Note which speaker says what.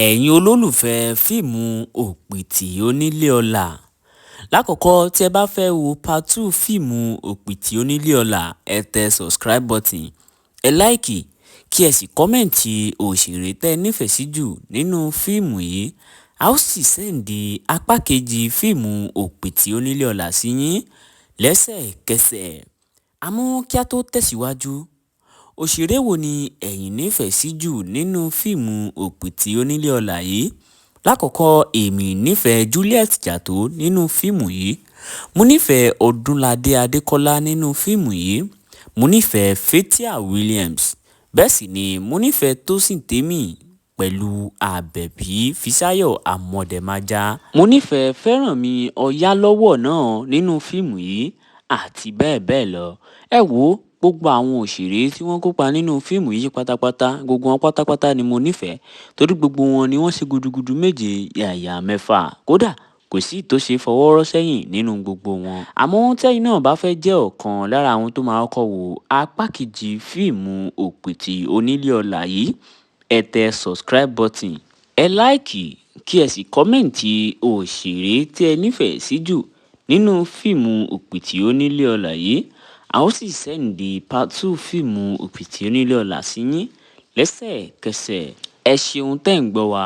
Speaker 1: Ẹ̀yin olólùfẹ́ fíìmù Òpìtì Onílé Ọlá. Lákọ̀ọ́kọ́ tí ẹ bá fẹ́ wo part 2 fíìmù Òpìtì Onílé Ọlá, ẹ tẹ subscribe button, ẹ láìkì kí ẹ sì kọ́mẹ̀ǹtì òṣèré tẹ́ ẹ nífẹ̀ẹ́ sí jù nínú fíìmù yìí. A ó sì sẹ́ǹdì apá kejì fíìmù Òpìtì Onílé Ọlá sí yín lẹ́sẹ̀kẹsẹ̀. Àmọ́ kí a tó tẹ̀síwájú, òṣèré wo ni ẹ̀yin nífẹ̀ẹ́ sí jù nínú fíìmù Òpìtì Onílé Ọlá yìí? Lákọ̀ọ́kọ́, èmi nífẹ̀ẹ́ Juliet Jatto nínú fíìmù yìí. Mo nífẹ̀ẹ́ Ọdúnládé Adékọ́lá nínú fíìmù yìí. Mo nífẹ̀ẹ́ Fathia Williams. Bẹ́ẹ̀ sì ni mo nífẹ̀ẹ́ Tósìn Témì pẹ̀lú Àbẹ̀bí Fisáyọ̀ Àmọ̀dẹ̀májá. Mo nífẹ̀ẹ́ Fẹ́rànmi Ọ̀yálọ́wọ̀ náà nínú fíìmù yìí àti bẹ́ẹ̀ bẹ́ẹ̀ lọ. Ẹ wo gbogbo àwọn òṣèré tí wọ́n kópa nínú fíìmù yìí pátápátá, gbogbo wọn pátápátá ni mo nífẹ̀ẹ́ torí gbogbo wọn ni wọ́n ṣe gudugudu méje yàyà mẹ́fà. Kódà kò sí tó ṣe fọwọ́ rọ́ sẹ́yìn nínú gbogbo wọn. Àmọ́ tẹ́yin náà bá fẹ́ jẹ́ ọ̀kan lára àwọn tó máa kọ́kọ́ wo apá kejì fíìmù Òpìtì Onílé Ọlá yìí, ẹ tẹ subscribe button, ẹ láìkì kí ẹ sì kọ́mẹ̀ǹtì òṣèré tí ẹ nífẹ̀ẹ́ sí jù nínú fíìmù Òpìtì Onílé Ọlá yìí. A ó sì sẹ́ǹdì part 2 fíìmù Òpìtì Onílé Ọlá sí yín lẹ́sẹ̀kẹsẹ̀. Ẹ ṣeun tẹ́ ń gbọ́ wa.